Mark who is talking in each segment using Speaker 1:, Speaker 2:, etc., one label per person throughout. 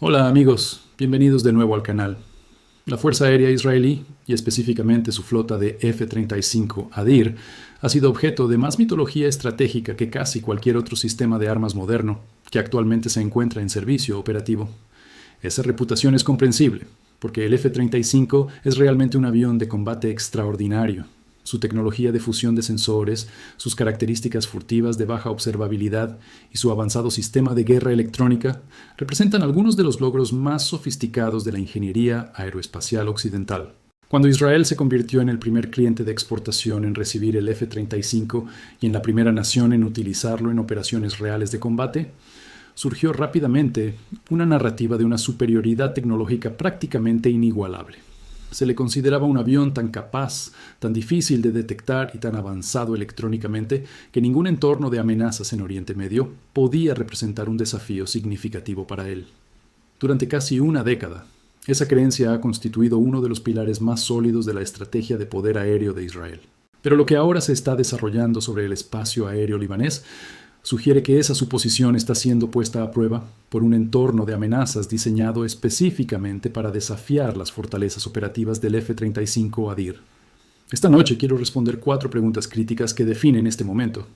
Speaker 1: Hola amigos, bienvenidos de nuevo al canal. La Fuerza Aérea Israelí, y específicamente su flota de F-35 Adir, ha sido objeto de más mitología estratégica que casi cualquier otro sistema de armas moderno que actualmente se encuentra en servicio operativo. Esa reputación es comprensible, porque el F-35 es realmente un avión de combate extraordinario. Su tecnología de fusión de sensores, sus características furtivas de baja observabilidad y su avanzado sistema de guerra electrónica representan algunos de los logros más sofisticados de la ingeniería aeroespacial occidental. Cuando Israel se convirtió en el primer cliente de exportación en recibir el F-35 y en la primera nación en utilizarlo en operaciones reales de combate, surgió rápidamente una narrativa de una superioridad tecnológica prácticamente inigualable. Se le consideraba un avión tan capaz, tan difícil de detectar y tan avanzado electrónicamente que ningún entorno de amenazas en Oriente Medio podía representar un desafío significativo para él. Durante casi una década, esa creencia ha constituido uno de los pilares más sólidos de la estrategia de poder aéreo de Israel. Pero lo que ahora se está desarrollando sobre el espacio aéreo libanés sugiere que esa suposición está siendo puesta a prueba por un entorno de amenazas diseñado específicamente para desafiar las fortalezas operativas del F-35 Adir. Esta noche quiero responder 4 preguntas críticas que definen este momento.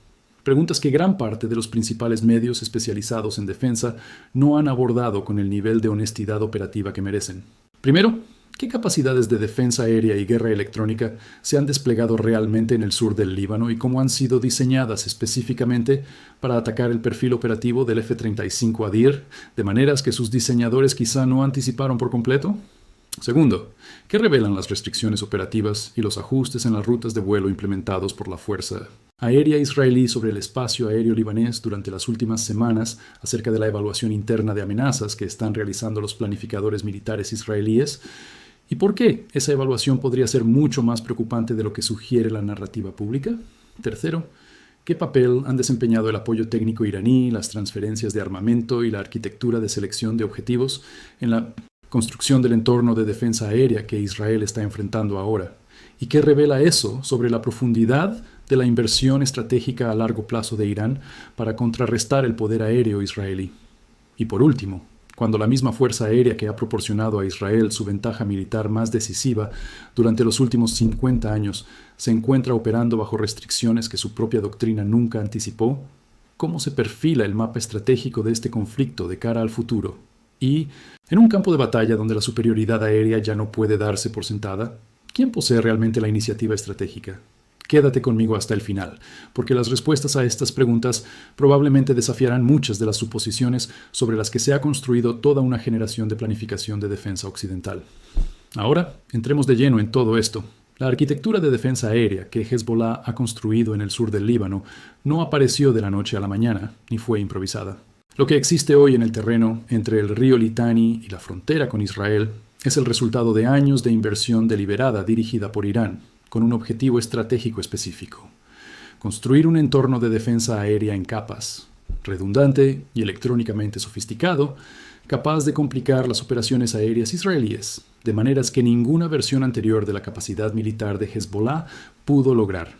Speaker 1: Preguntas que gran parte de los principales medios especializados en defensa no han abordado con el nivel de honestidad operativa que merecen. Primero, ¿qué capacidades de defensa aérea y guerra electrónica se han desplegado realmente en el sur del Líbano y cómo han sido diseñadas específicamente para atacar el perfil operativo del F-35 Adir, de maneras que sus diseñadores quizá no anticiparon por completo? Segundo, ¿qué revelan las restricciones operativas y los ajustes en las rutas de vuelo implementados por la Fuerza Aérea Israelí sobre el espacio aéreo libanés durante las últimas semanas acerca de la evaluación interna de amenazas que están realizando los planificadores militares israelíes? ¿Y por qué esa evaluación podría ser mucho más preocupante de lo que sugiere la narrativa pública? Tercero, ¿qué papel han desempeñado el apoyo técnico iraní, las transferencias de armamento y la arquitectura de selección de objetivos en la construcción del entorno de defensa aérea que Israel está enfrentando ahora? ¿Y qué revela eso sobre la profundidad de la inversión estratégica a largo plazo de Irán para contrarrestar el poder aéreo israelí? Y por último, cuando la misma fuerza aérea que ha proporcionado a Israel su ventaja militar más decisiva durante los últimos 50 años se encuentra operando bajo restricciones que su propia doctrina nunca anticipó, ¿cómo se perfila el mapa estratégico de este conflicto de cara al futuro? Y, en un campo de batalla donde la superioridad aérea ya no puede darse por sentada, ¿quién posee realmente la iniciativa estratégica? Quédate conmigo hasta el final, porque las respuestas a estas preguntas probablemente desafiarán muchas de las suposiciones sobre las que se ha construido toda una generación de planificación de defensa occidental. Ahora, entremos de lleno en todo esto. La arquitectura de defensa aérea que Hezbollah ha construido en el sur del Líbano no apareció de la noche a la mañana, ni fue improvisada. Lo que existe hoy en el terreno entre el río Litani y la frontera con Israel es el resultado de años de inversión deliberada dirigida por Irán, con un objetivo estratégico específico: construir un entorno de defensa aérea en capas, redundante y electrónicamente sofisticado, capaz de complicar las operaciones aéreas israelíes, de maneras que ninguna versión anterior de la capacidad militar de Hezbollah pudo lograr.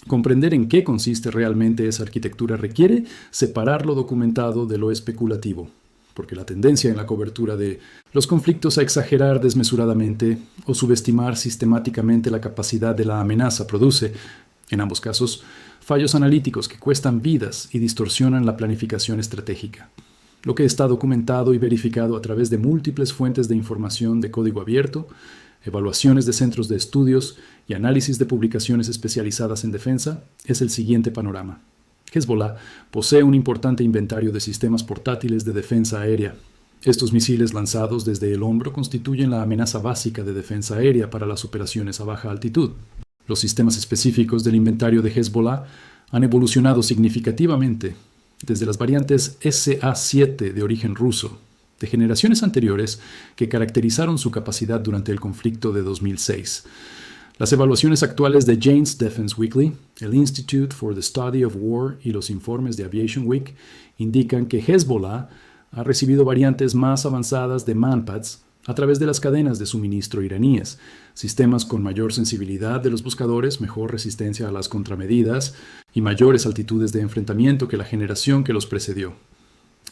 Speaker 1: Comprender en qué consiste realmente esa arquitectura requiere separar lo documentado de lo especulativo, porque la tendencia en la cobertura de los conflictos a exagerar desmesuradamente o subestimar sistemáticamente la capacidad de la amenaza produce, en ambos casos, fallos analíticos que cuestan vidas y distorsionan la planificación estratégica. Lo que está documentado y verificado a través de múltiples fuentes de información de código abierto, evaluaciones de centros de estudios y análisis de publicaciones especializadas en defensa es el siguiente panorama. Hezbollah posee un importante inventario de sistemas portátiles de defensa aérea. Estos misiles lanzados desde el hombro constituyen la amenaza básica de defensa aérea para las operaciones a baja altitud. Los sistemas específicos del inventario de Hezbollah han evolucionado significativamente desde las variantes SA-7 de origen ruso, de generaciones anteriores que caracterizaron su capacidad durante el conflicto de 2006. Las evaluaciones actuales de Jane's Defense Weekly, el Institute for the Study of War y los informes de Aviation Week indican que Hezbollah ha recibido variantes más avanzadas de Manpads a través de las cadenas de suministro iraníes, sistemas con mayor sensibilidad de los buscadores, mejor resistencia a las contramedidas y mayores altitudes de enfrentamiento que la generación que los precedió.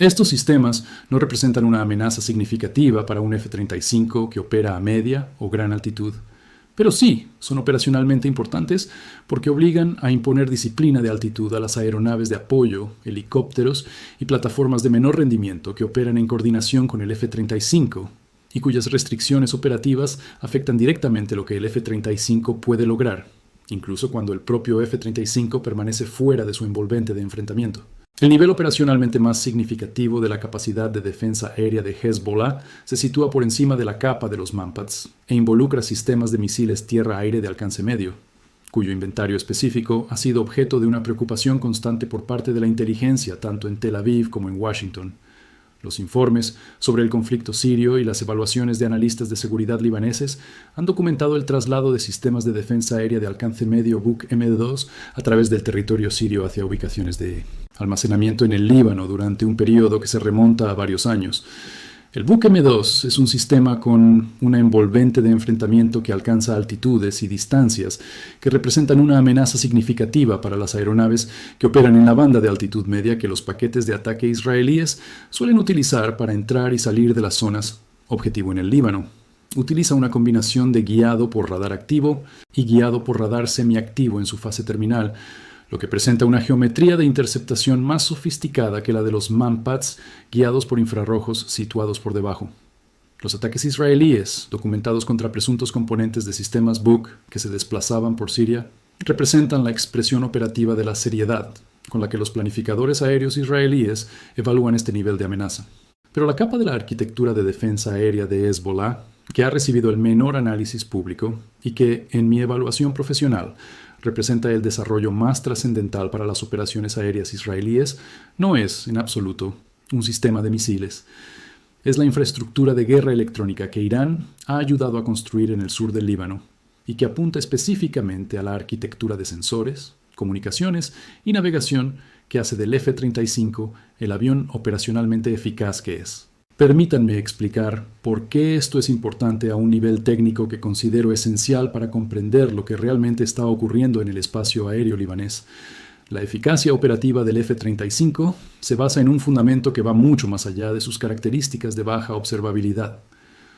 Speaker 1: Estos sistemas no representan una amenaza significativa para un F-35 que opera a media o gran altitud, pero sí son operacionalmente importantes porque obligan a imponer disciplina de altitud a las aeronaves de apoyo, helicópteros y plataformas de menor rendimiento que operan en coordinación con el F-35 y cuyas restricciones operativas afectan directamente lo que el F-35 puede lograr, incluso cuando el propio F-35 permanece fuera de su envolvente de enfrentamiento. El nivel operacionalmente más significativo de la capacidad de defensa aérea de Hezbollah se sitúa por encima de la capa de los Manpads e involucra sistemas de misiles tierra-aire de alcance medio, cuyo inventario específico ha sido objeto de una preocupación constante por parte de la inteligencia tanto en Tel Aviv como en Washington. Los informes sobre el conflicto sirio y las evaluaciones de analistas de seguridad libaneses han documentado el traslado de sistemas de defensa aérea de alcance medio Buk M2 a través del territorio sirio hacia ubicaciones de almacenamiento en el Líbano durante un periodo que se remonta a varios años. El Buk M2 es un sistema con una envolvente de enfrentamiento que alcanza altitudes y distancias que representan una amenaza significativa para las aeronaves que operan en la banda de altitud media que los paquetes de ataque israelíes suelen utilizar para entrar y salir de las zonas objetivo en el Líbano. Utiliza una combinación de guiado por radar activo y guiado por radar semiactivo en su fase terminal, lo que presenta una geometría de interceptación más sofisticada que la de los Manpads guiados por infrarrojos situados por debajo. Los ataques israelíes, documentados contra presuntos componentes de sistemas Buk que se desplazaban por Siria, representan la expresión operativa de la seriedad con la que los planificadores aéreos israelíes evalúan este nivel de amenaza. Pero la capa de la arquitectura de defensa aérea de Hezbollah, que ha recibido el menor análisis público y que, en mi evaluación profesional, representa el desarrollo más trascendental para las operaciones aéreas israelíes, no es, en absoluto, un sistema de misiles. Es la infraestructura de guerra electrónica que Irán ha ayudado a construir en el sur del Líbano y que apunta específicamente a la arquitectura de sensores, comunicaciones y navegación que hace del F-35 el avión operacionalmente eficaz que es. Permítanme explicar por qué esto es importante a un nivel técnico que considero esencial para comprender lo que realmente está ocurriendo en el espacio aéreo libanés. La eficacia operativa del F-35 se basa en un fundamento que va mucho más allá de sus características de baja observabilidad.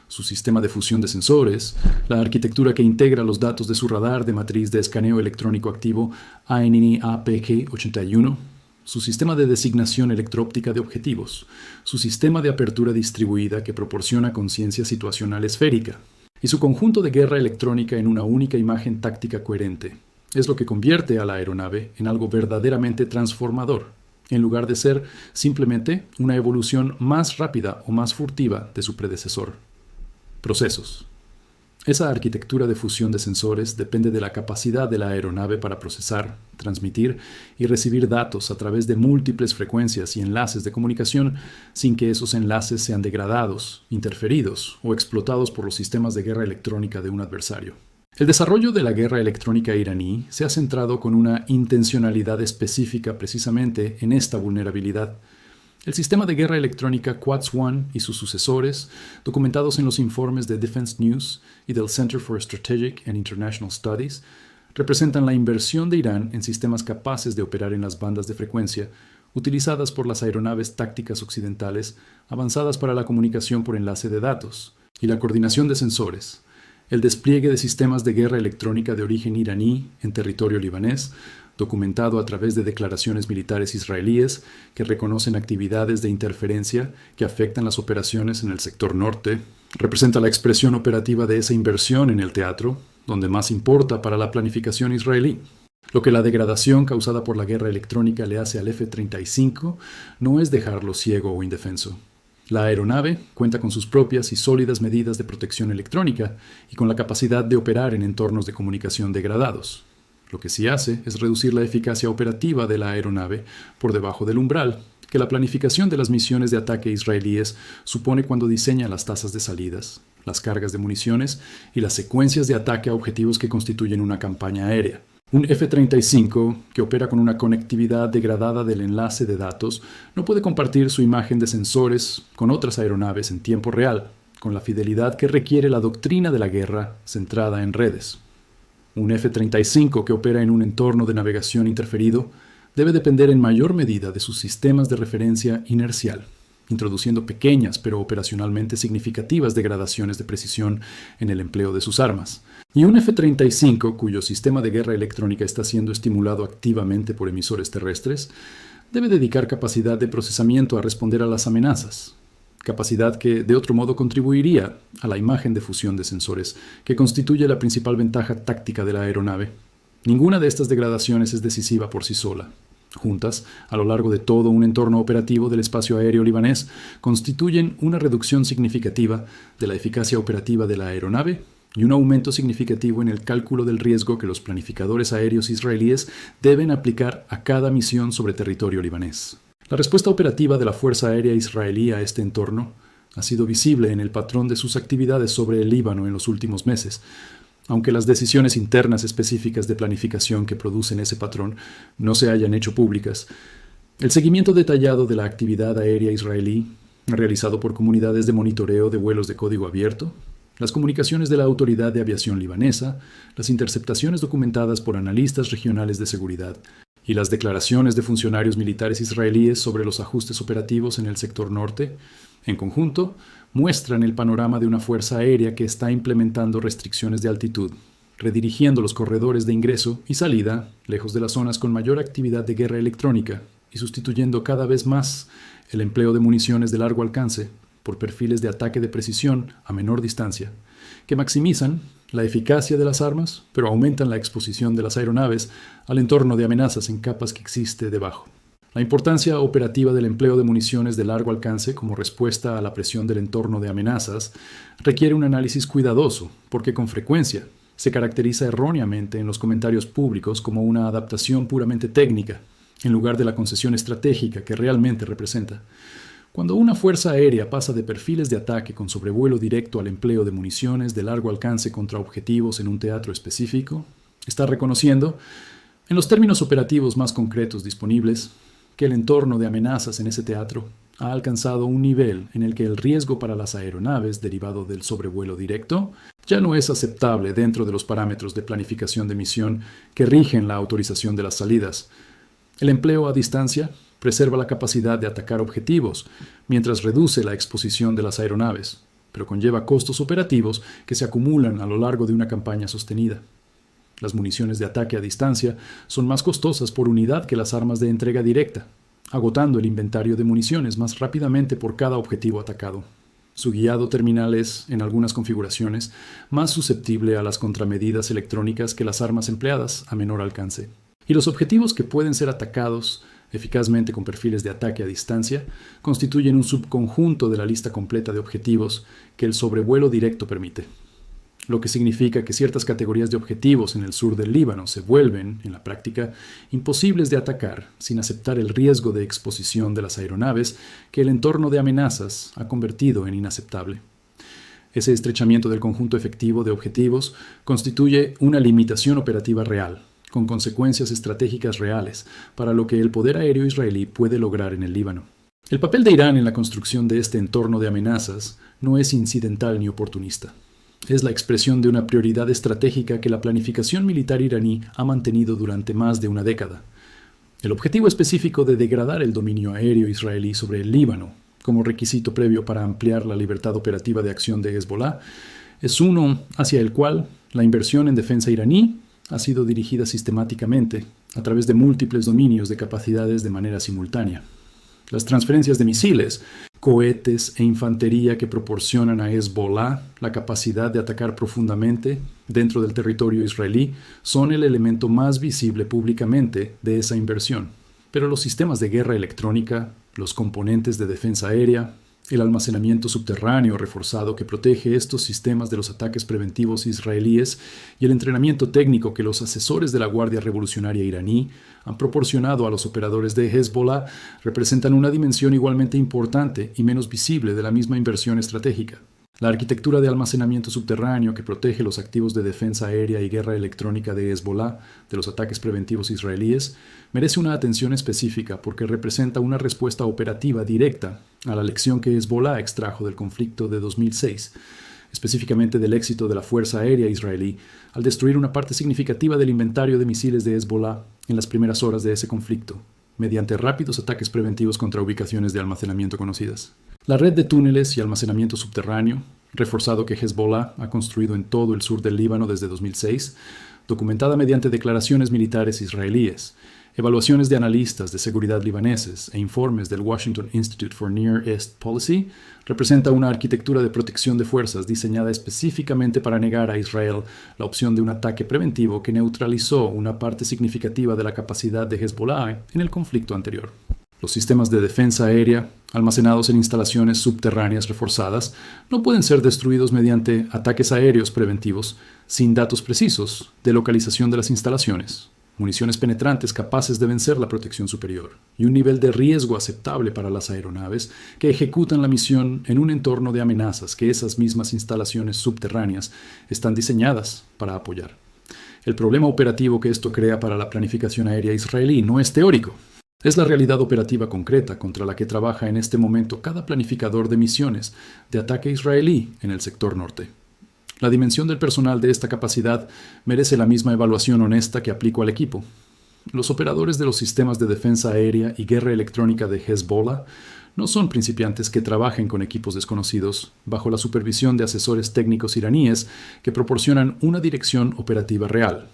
Speaker 1: Su sistema de fusión de sensores, la arquitectura que integra los datos de su radar de matriz de escaneo electrónico activo ANINI-APG-81, su sistema de designación electro-óptica de objetivos, su sistema de apertura distribuida que proporciona conciencia situacional esférica, y su conjunto de guerra electrónica en una única imagen táctica coherente, es lo que convierte a la aeronave en algo verdaderamente transformador, en lugar de ser simplemente una evolución más rápida o más furtiva de su predecesor. Procesos. Esa arquitectura de fusión de sensores depende de la capacidad de la aeronave para procesar, transmitir y recibir datos a través de múltiples frecuencias y enlaces de comunicación sin que esos enlaces sean degradados, interferidos o explotados por los sistemas de guerra electrónica de un adversario. El desarrollo de la guerra electrónica iraní se ha centrado con una intencionalidad específica precisamente en esta vulnerabilidad. El sistema de guerra electrónica Quds-1 y sus sucesores, documentados en los informes de Defense News y del Center for Strategic and International Studies, representan la inversión de Irán en sistemas capaces de operar en las bandas de frecuencia utilizadas por las aeronaves tácticas occidentales avanzadas para la comunicación por enlace de datos y la coordinación de sensores, el despliegue de sistemas de guerra electrónica de origen iraní en territorio libanés, documentado a través de declaraciones militares israelíes que reconocen actividades de interferencia que afectan las operaciones en el sector norte, representa la expresión operativa de esa inversión en el teatro, donde más importa para la planificación israelí. Lo que la degradación causada por la guerra electrónica le hace al F-35 no es dejarlo ciego o indefenso. La aeronave cuenta con sus propias y sólidas medidas de protección electrónica y con la capacidad de operar en entornos de comunicación degradados. Lo que sí hace es reducir la eficacia operativa de la aeronave por debajo del umbral que la planificación de las misiones de ataque israelíes supone cuando diseña las tasas de salidas, las cargas de municiones y las secuencias de ataque a objetivos que constituyen una campaña aérea. Un F-35 que opera con una conectividad degradada del enlace de datos no puede compartir su imagen de sensores con otras aeronaves en tiempo real, con la fidelidad que requiere la doctrina de la guerra centrada en redes. Un F-35 que opera en un entorno de navegación interferido debe depender en mayor medida de sus sistemas de referencia inercial, introduciendo pequeñas pero operacionalmente significativas degradaciones de precisión en el empleo de sus armas. Y un F-35, cuyo sistema de guerra electrónica está siendo estimulado activamente por emisores terrestres, debe dedicar capacidad de procesamiento a responder a las amenazas, capacidad que de otro modo contribuiría a la imagen de fusión de sensores, que constituye la principal ventaja táctica de la aeronave. Ninguna de estas degradaciones es decisiva por sí sola. Juntas, a lo largo de todo un entorno operativo del espacio aéreo libanés, constituyen una reducción significativa de la eficacia operativa de la aeronave y un aumento significativo en el cálculo del riesgo que los planificadores aéreos israelíes deben aplicar a cada misión sobre territorio libanés. La respuesta operativa de la Fuerza Aérea Israelí a este entorno ha sido visible en el patrón de sus actividades sobre el Líbano en los últimos meses, aunque las decisiones internas específicas de planificación que producen ese patrón no se hayan hecho públicas. El seguimiento detallado de la actividad aérea israelí, realizado por comunidades de monitoreo de vuelos de código abierto, las comunicaciones de la Autoridad de Aviación Libanesa, las interceptaciones documentadas por analistas regionales de seguridad y las declaraciones de funcionarios militares israelíes sobre los ajustes operativos en el sector norte, en conjunto, muestran el panorama de una fuerza aérea que está implementando restricciones de altitud, redirigiendo los corredores de ingreso y salida lejos de las zonas con mayor actividad de guerra electrónica y sustituyendo cada vez más el empleo de municiones de largo alcance por perfiles de ataque de precisión a menor distancia, que maximizan la eficacia de las armas, pero aumentan la exposición de las aeronaves al entorno de amenazas en capas que existe debajo. La importancia operativa del empleo de municiones de largo alcance como respuesta a la presión del entorno de amenazas requiere un análisis cuidadoso, porque con frecuencia se caracteriza erróneamente en los comentarios públicos como una adaptación puramente técnica, en lugar de la concesión estratégica que realmente representa. Cuando una fuerza aérea pasa de perfiles de ataque con sobrevuelo directo al empleo de municiones de largo alcance contra objetivos en un teatro específico, está reconociendo, en los términos operativos más concretos disponibles, que el entorno de amenazas en ese teatro ha alcanzado un nivel en el que el riesgo para las aeronaves derivado del sobrevuelo directo ya no es aceptable dentro de los parámetros de planificación de misión que rigen la autorización de las salidas. El empleo a distancia preserva la capacidad de atacar objetivos, mientras reduce la exposición de las aeronaves, pero conlleva costos operativos que se acumulan a lo largo de una campaña sostenida. Las municiones de ataque a distancia son más costosas por unidad que las armas de entrega directa, agotando el inventario de municiones más rápidamente por cada objetivo atacado. Su guiado terminal es, en algunas configuraciones, más susceptible a las contramedidas electrónicas que las armas empleadas a menor alcance. Y los objetivos que pueden ser atacados eficazmente con perfiles de ataque a distancia constituyen un subconjunto de la lista completa de objetivos que el sobrevuelo directo permite, lo que significa que ciertas categorías de objetivos en el sur del Líbano se vuelven, en la práctica, imposibles de atacar sin aceptar el riesgo de exposición de las aeronaves que el entorno de amenazas ha convertido en inaceptable. Ese estrechamiento del conjunto efectivo de objetivos constituye una limitación operativa real, con consecuencias estratégicas reales para lo que el poder aéreo israelí puede lograr en el Líbano. El papel de Irán en la construcción de este entorno de amenazas no es incidental ni oportunista. Es la expresión de una prioridad estratégica que la planificación militar iraní ha mantenido durante más de una década. El objetivo específico de degradar el dominio aéreo israelí sobre el Líbano, como requisito previo para ampliar la libertad operativa de acción de Hezbollah, es uno hacia el cual la inversión en defensa iraní ha sido dirigida sistemáticamente a través de múltiples dominios de capacidades de manera simultánea. Las transferencias de misiles, cohetes e infantería que proporcionan a Hezbollah la capacidad de atacar profundamente dentro del territorio israelí son el elemento más visible públicamente de esa inversión. Pero los sistemas de guerra electrónica, los componentes de defensa aérea, el almacenamiento subterráneo reforzado que protege estos sistemas de los ataques preventivos israelíes y el entrenamiento técnico que los asesores de la Guardia Revolucionaria iraní han proporcionado a los operadores de Hezbollah representan una dimensión igualmente importante y menos visible de la misma inversión estratégica. La arquitectura de almacenamiento subterráneo que protege los activos de defensa aérea y guerra electrónica de Hezbollah de los ataques preventivos israelíes merece una atención específica porque representa una respuesta operativa directa a la lección que Hezbollah extrajo del conflicto de 2006, específicamente del éxito de la Fuerza Aérea israelí al destruir una parte significativa del inventario de misiles de Hezbollah en las primeras horas de ese conflicto, mediante rápidos ataques preventivos contra ubicaciones de almacenamiento conocidas. La red de túneles y almacenamiento subterráneo, reforzado que Hezbollah ha construido en todo el sur del Líbano desde 2006, documentada mediante declaraciones militares israelíes, evaluaciones de analistas de seguridad libaneses e informes del Washington Institute for Near East Policy, representa una arquitectura de protección de fuerzas diseñada específicamente para negar a Israel la opción de un ataque preventivo que neutralizó una parte significativa de la capacidad de Hezbollah en el conflicto anterior. Los sistemas de defensa aérea, almacenados en instalaciones subterráneas reforzadas, no pueden ser destruidos mediante ataques aéreos preventivos sin datos precisos de localización de las instalaciones, municiones penetrantes capaces de vencer la protección superior y un nivel de riesgo aceptable para las aeronaves que ejecutan la misión en un entorno de amenazas que esas mismas instalaciones subterráneas están diseñadas para apoyar. El problema operativo que esto crea para la planificación aérea israelí no es teórico. Es la realidad operativa concreta contra la que trabaja en este momento cada planificador de misiones de ataque israelí en el sector norte. La dimensión del personal de esta capacidad merece la misma evaluación honesta que aplico al equipo. Los operadores de los sistemas de defensa aérea y guerra electrónica de Hezbollah no son principiantes que trabajen con equipos desconocidos bajo la supervisión de asesores técnicos iraníes que proporcionan una dirección operativa real.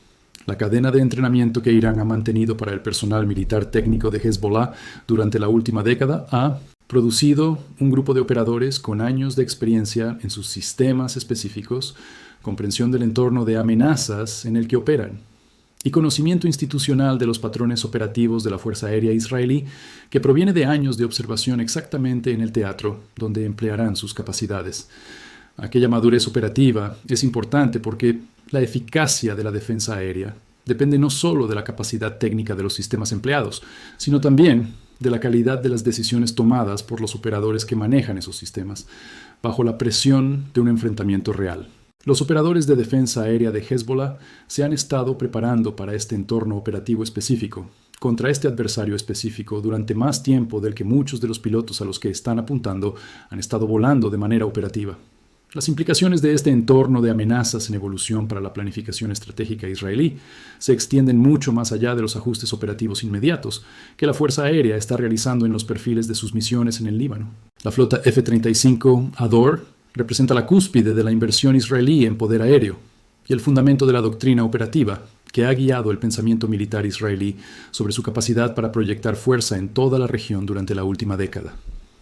Speaker 1: La cadena de entrenamiento que Irán ha mantenido para el personal militar técnico de Hezbollah durante la última década ha producido un grupo de operadores con años de experiencia en sus sistemas específicos, comprensión del entorno de amenazas en el que operan, y conocimiento institucional de los patrones operativos de la Fuerza Aérea israelí que proviene de años de observación exactamente en el teatro donde emplearán sus capacidades. Aquella madurez operativa es importante porque la eficacia de la defensa aérea depende no solo de la capacidad técnica de los sistemas empleados, sino también de la calidad de las decisiones tomadas por los operadores que manejan esos sistemas, bajo la presión de un enfrentamiento real. Los operadores de defensa aérea de Hezbollah se han estado preparando para este entorno operativo específico, contra este adversario específico, durante más tiempo del que muchos de los pilotos a los que están apuntando han estado volando de manera operativa. Las implicaciones de este entorno de amenazas en evolución para la planificación estratégica israelí se extienden mucho más allá de los ajustes operativos inmediatos que la Fuerza Aérea está realizando en los perfiles de sus misiones en el Líbano. La flota F-35 Hador representa la cúspide de la inversión israelí en poder aéreo y el fundamento de la doctrina operativa que ha guiado el pensamiento militar israelí sobre su capacidad para proyectar fuerza en toda la región durante la última década.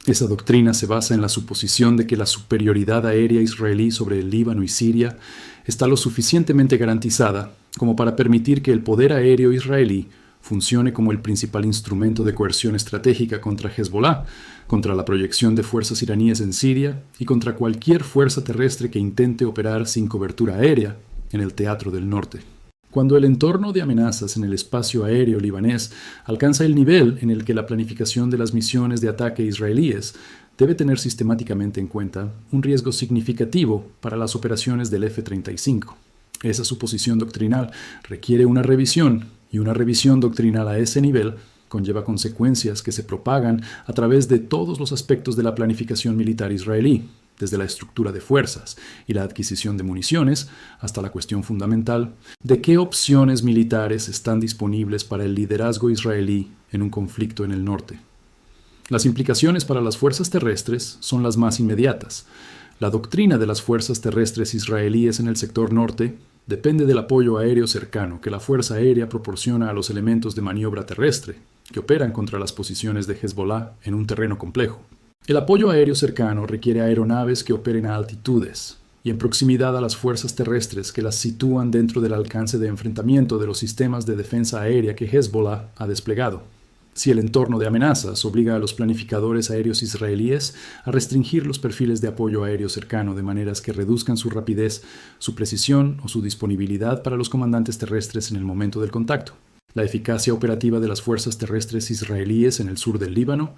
Speaker 1: Esa doctrina se basa en la suposición de que la superioridad aérea israelí sobre el Líbano y Siria está lo suficientemente garantizada como para permitir que el poder aéreo israelí funcione como el principal instrumento de coerción estratégica contra Hezbollah, contra la proyección de fuerzas iraníes en Siria y contra cualquier fuerza terrestre que intente operar sin cobertura aérea en el teatro del norte. Cuando el entorno de amenazas en el espacio aéreo libanés alcanza el nivel en el que la planificación de las misiones de ataque israelíes debe tener sistemáticamente en cuenta un riesgo significativo para las operaciones del F-35. Esa suposición doctrinal requiere una revisión, y una revisión doctrinal a ese nivel conlleva consecuencias que se propagan a través de todos los aspectos de la planificación militar israelí, desde la estructura de fuerzas y la adquisición de municiones hasta la cuestión fundamental de qué opciones militares están disponibles para el liderazgo israelí en un conflicto en el norte. Las implicaciones para las fuerzas terrestres son las más inmediatas. La doctrina de las fuerzas terrestres israelíes en el sector norte depende del apoyo aéreo cercano que la Fuerza Aérea proporciona a los elementos de maniobra terrestre que operan contra las posiciones de Hezbollah en un terreno complejo. El apoyo aéreo cercano requiere aeronaves que operen a altitudes y en proximidad a las fuerzas terrestres que las sitúan dentro del alcance de enfrentamiento de los sistemas de defensa aérea que Hezbollah ha desplegado. Si el entorno de amenazas obliga a los planificadores aéreos israelíes a restringir los perfiles de apoyo aéreo cercano de maneras que reduzcan su rapidez, su precisión o su disponibilidad para los comandantes terrestres en el momento del contacto, la eficacia operativa de las fuerzas terrestres israelíes en el sur del Líbano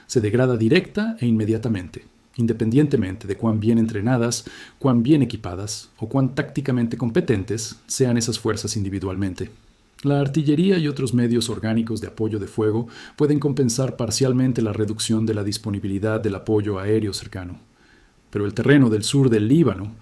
Speaker 1: se degrada directa e inmediatamente, independientemente de cuán bien entrenadas, cuán bien equipadas o cuán tácticamente competentes sean esas fuerzas individualmente. La artillería y otros medios orgánicos de apoyo de fuego pueden compensar parcialmente la reducción de la disponibilidad del apoyo aéreo cercano, Pero el terreno del sur del Líbano,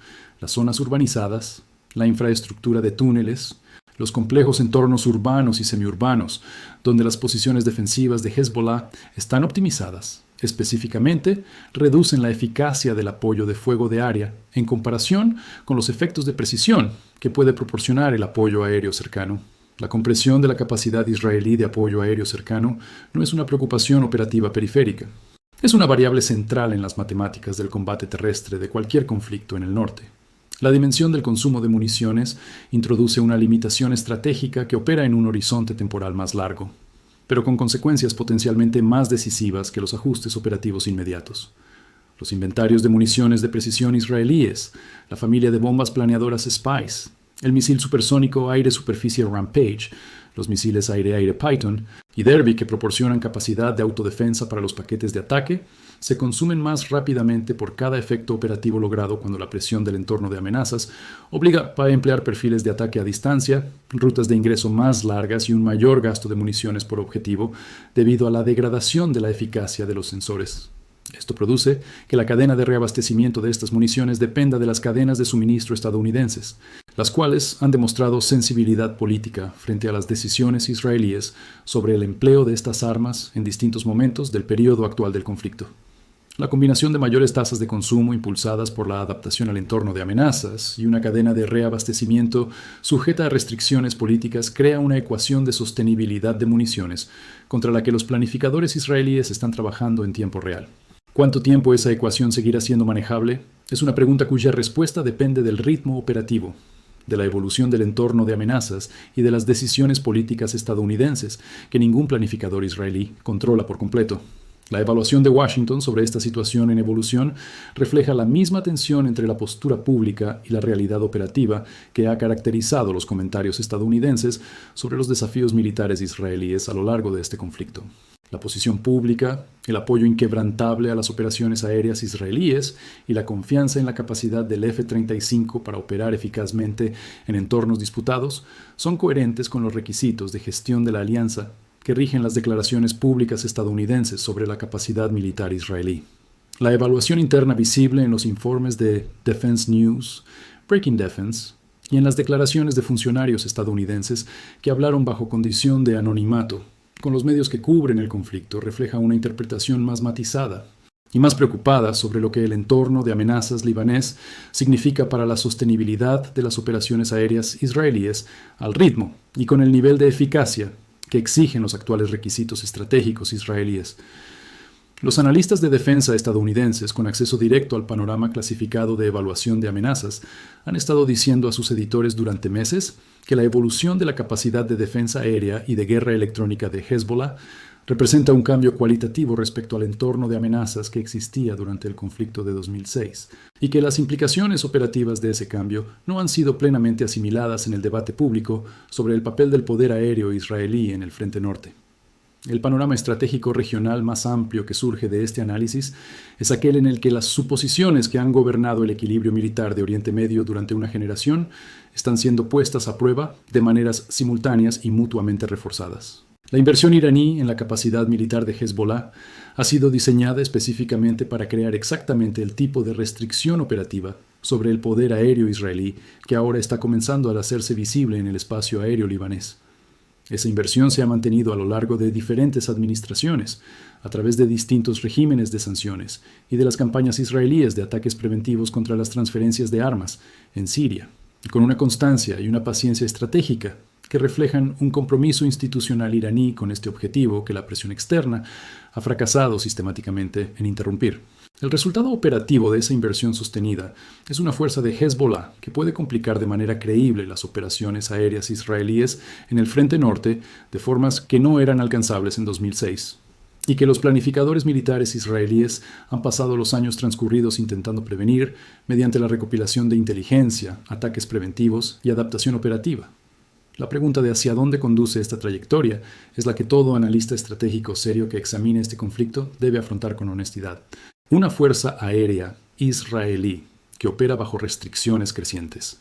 Speaker 1: las zonas urbanizadas, la infraestructura de túneles, los complejos entornos urbanos y semiurbanos, donde las posiciones defensivas de Hezbollah están optimizadas, específicamente reducen la eficacia del apoyo de fuego de área en comparación con los efectos de precisión que puede proporcionar el apoyo aéreo cercano. La compresión de la capacidad israelí de apoyo aéreo cercano no es una preocupación operativa periférica. Es una variable central en las matemáticas del combate terrestre de cualquier conflicto en el norte. La dimensión del consumo de municiones introduce una limitación estratégica que opera en un horizonte temporal más largo, pero con consecuencias potencialmente más decisivas que los ajustes operativos inmediatos. Los inventarios de municiones de precisión israelíes, la familia de bombas planeadoras Spice, el misil supersónico aire-superficie Rampage, los misiles aire-aire Python y Derby que proporcionan capacidad de autodefensa para los paquetes de ataque, se consumen más rápidamente por cada efecto operativo logrado cuando la presión del entorno de amenazas obliga a emplear perfiles de ataque a distancia, rutas de ingreso más largas y un mayor gasto de municiones por objetivo debido a la degradación de la eficacia de los sensores. Esto produce que la cadena de reabastecimiento de estas municiones dependa de las cadenas de suministro estadounidenses, las cuales han demostrado sensibilidad política frente a las decisiones israelíes sobre el empleo de estas armas en distintos momentos del período actual del conflicto. La combinación de mayores tasas de consumo impulsadas por la adaptación al entorno de amenazas y una cadena de reabastecimiento sujeta a restricciones políticas crea una ecuación de sostenibilidad de municiones contra la que los planificadores israelíes están trabajando en tiempo real. ¿Cuánto tiempo esa ecuación seguirá siendo manejable? Es una pregunta cuya respuesta depende del ritmo operativo, de la evolución del entorno de amenazas y de las decisiones políticas estadounidenses que ningún planificador israelí controla por completo. La evaluación de Washington sobre esta situación en evolución refleja la misma tensión entre la postura pública y la realidad operativa que ha caracterizado los comentarios estadounidenses sobre los desafíos militares israelíes a lo largo de este conflicto. La posición pública, el apoyo inquebrantable a las operaciones aéreas israelíes y la confianza en la capacidad del F-35 para operar eficazmente en entornos disputados son coherentes con los requisitos de gestión de la alianza que rigen las declaraciones públicas estadounidenses sobre la capacidad militar israelí. La evaluación interna visible en los informes de Defense News, Breaking Defense, y en las declaraciones de funcionarios estadounidenses que hablaron bajo condición de anonimato con los medios que cubren el conflicto refleja una interpretación más matizada y más preocupada sobre lo que el entorno de amenazas libanés significa para la sostenibilidad de las operaciones aéreas israelíes al ritmo y con el nivel de eficacia que exigen los actuales requisitos estratégicos israelíes. Los analistas de defensa estadounidenses, con acceso directo al panorama clasificado de evaluación de amenazas, han estado diciendo a sus editores durante meses que la evolución de la capacidad de defensa aérea y de guerra electrónica de Hezbollah representa un cambio cualitativo respecto al entorno de amenazas que existía durante el conflicto de 2006, y que las implicaciones operativas de ese cambio no han sido plenamente asimiladas en el debate público sobre el papel del poder aéreo israelí en el Frente Norte. El panorama estratégico regional más amplio que surge de este análisis es aquel en el que las suposiciones que han gobernado el equilibrio militar de Oriente Medio durante una generación están siendo puestas a prueba de maneras simultáneas y mutuamente reforzadas. La inversión iraní en la capacidad militar de Hezbollah ha sido diseñada específicamente para crear exactamente el tipo de restricción operativa sobre el poder aéreo israelí que ahora está comenzando a hacerse visible en el espacio aéreo libanés. Esa inversión se ha mantenido a lo largo de diferentes administraciones, a través de distintos regímenes de sanciones y de las campañas israelíes de ataques preventivos contra las transferencias de armas en Siria, con una constancia y una paciencia estratégica que reflejan un compromiso institucional iraní con este objetivo que la presión externa ha fracasado sistemáticamente en interrumpir. El resultado operativo de esa inversión sostenida es una fuerza de Hezbollah que puede complicar de manera creíble las operaciones aéreas israelíes en el Frente Norte de formas que no eran alcanzables en 2006, y que los planificadores militares israelíes han pasado los años transcurridos intentando prevenir mediante la recopilación de inteligencia, ataques preventivos y adaptación operativa. La pregunta de hacia dónde conduce esta trayectoria es la que todo analista estratégico serio que examine este conflicto debe afrontar con honestidad. Una fuerza aérea israelí que opera bajo restricciones crecientes.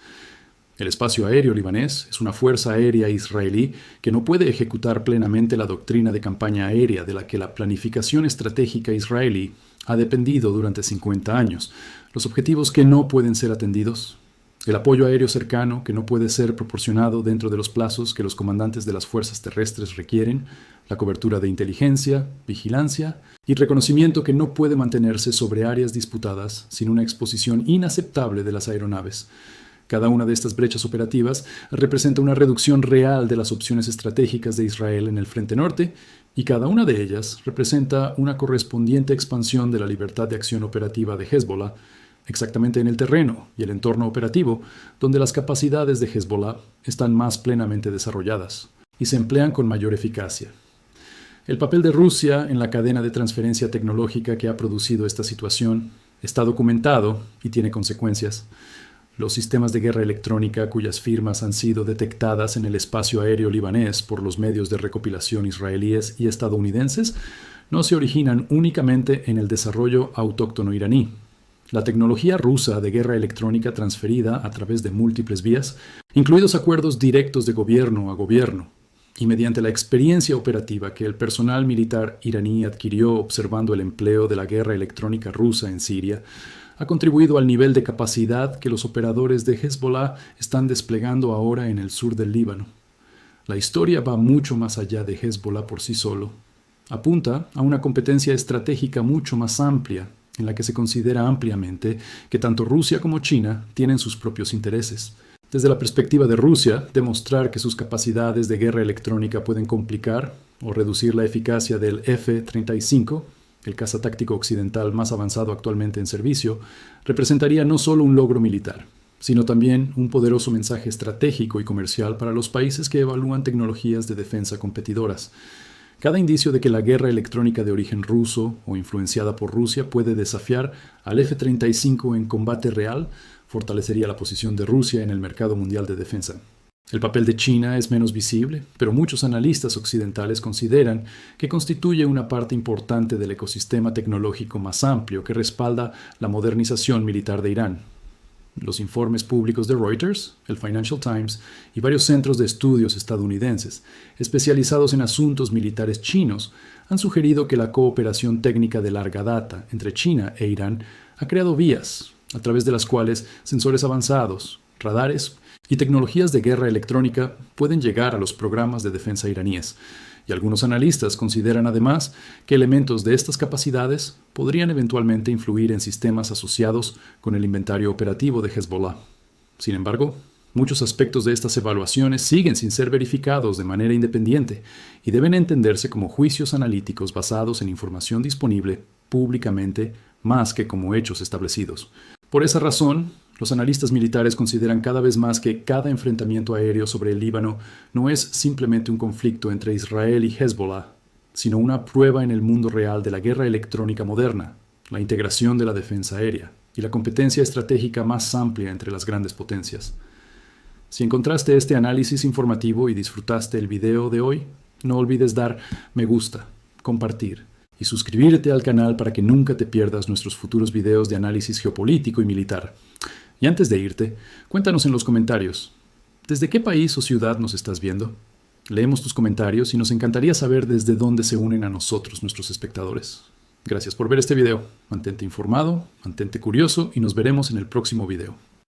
Speaker 1: El espacio aéreo libanés es una fuerza aérea israelí que no puede ejecutar plenamente la doctrina de campaña aérea de la que la planificación estratégica israelí ha dependido durante 50 años, los objetivos que no pueden ser atendidos, el apoyo aéreo cercano que no puede ser proporcionado dentro de los plazos que los comandantes de las fuerzas terrestres requieren, la cobertura de inteligencia, vigilancia y reconocimiento que no puede mantenerse sobre áreas disputadas sin una exposición inaceptable de las aeronaves. Cada una de estas brechas operativas representa una reducción real de las opciones estratégicas de Israel en el Frente Norte, y cada una de ellas representa una correspondiente expansión de la libertad de acción operativa de Hezbollah, exactamente en el terreno y el entorno operativo, donde las capacidades de Hezbollah están más plenamente desarrolladas y se emplean con mayor eficacia. El papel de Rusia en la cadena de transferencia tecnológica que ha producido esta situación está documentado y tiene consecuencias. Los sistemas de guerra electrónica cuyas firmas han sido detectadas en el espacio aéreo libanés por los medios de recopilación israelíes y estadounidenses no se originan únicamente en el desarrollo autóctono iraní. La tecnología rusa de guerra electrónica transferida a través de múltiples vías, incluidos acuerdos directos de gobierno a gobierno, y mediante la experiencia operativa que el personal militar iraní adquirió observando el empleo de la guerra electrónica rusa en Siria, ha contribuido al nivel de capacidad que los operadores de Hezbollah están desplegando ahora en el sur del Líbano. La historia va mucho más allá de Hezbollah por sí solo. Apunta a una competencia estratégica mucho más amplia, en la que se considera ampliamente que tanto Rusia como China tienen sus propios intereses. Desde la perspectiva de Rusia, demostrar que sus capacidades de guerra electrónica pueden complicar o reducir la eficacia del F-35, el caza táctico occidental más avanzado actualmente en servicio, representaría no solo un logro militar, sino también un poderoso mensaje estratégico y comercial para los países que evalúan tecnologías de defensa competidoras. Cada indicio de que la guerra electrónica de origen ruso o influenciada por Rusia puede desafiar al F-35 en combate real fortalecería la posición de Rusia en el mercado mundial de defensa. El papel de China es menos visible, pero muchos analistas occidentales consideran que constituye una parte importante del ecosistema tecnológico más amplio que respalda la modernización militar de Irán. Los informes públicos de Reuters, el Financial Times y varios centros de estudios estadounidenses especializados en asuntos militares chinos han sugerido que la cooperación técnica de larga data entre China e Irán ha creado vías a través de las cuales sensores avanzados, radares y tecnologías de guerra electrónica pueden llegar a los programas de defensa iraníes, y algunos analistas consideran además que elementos de estas capacidades podrían eventualmente influir en sistemas asociados con el inventario operativo de Hezbollah. Sin embargo, muchos aspectos de estas evaluaciones siguen sin ser verificados de manera independiente y deben entenderse como juicios analíticos basados en información disponible públicamente más que como hechos establecidos. Por esa razón, los analistas militares consideran cada vez más que cada enfrentamiento aéreo sobre el Líbano no es simplemente un conflicto entre Israel y Hezbollah, sino una prueba en el mundo real de la guerra electrónica moderna, la integración de la defensa aérea y la competencia estratégica más amplia entre las grandes potencias. Si encontraste este análisis informativo y disfrutaste el video de hoy, no olvides dar me gusta, compartir y suscribirte al canal para que nunca te pierdas nuestros futuros videos de análisis geopolítico y militar. Y antes de irte, cuéntanos en los comentarios, ¿desde qué país o ciudad nos estás viendo? Leemos tus comentarios y nos encantaría saber desde dónde se unen a nosotros nuestros espectadores. Gracias por ver este video. Mantente informado, mantente curioso y nos veremos en el próximo video.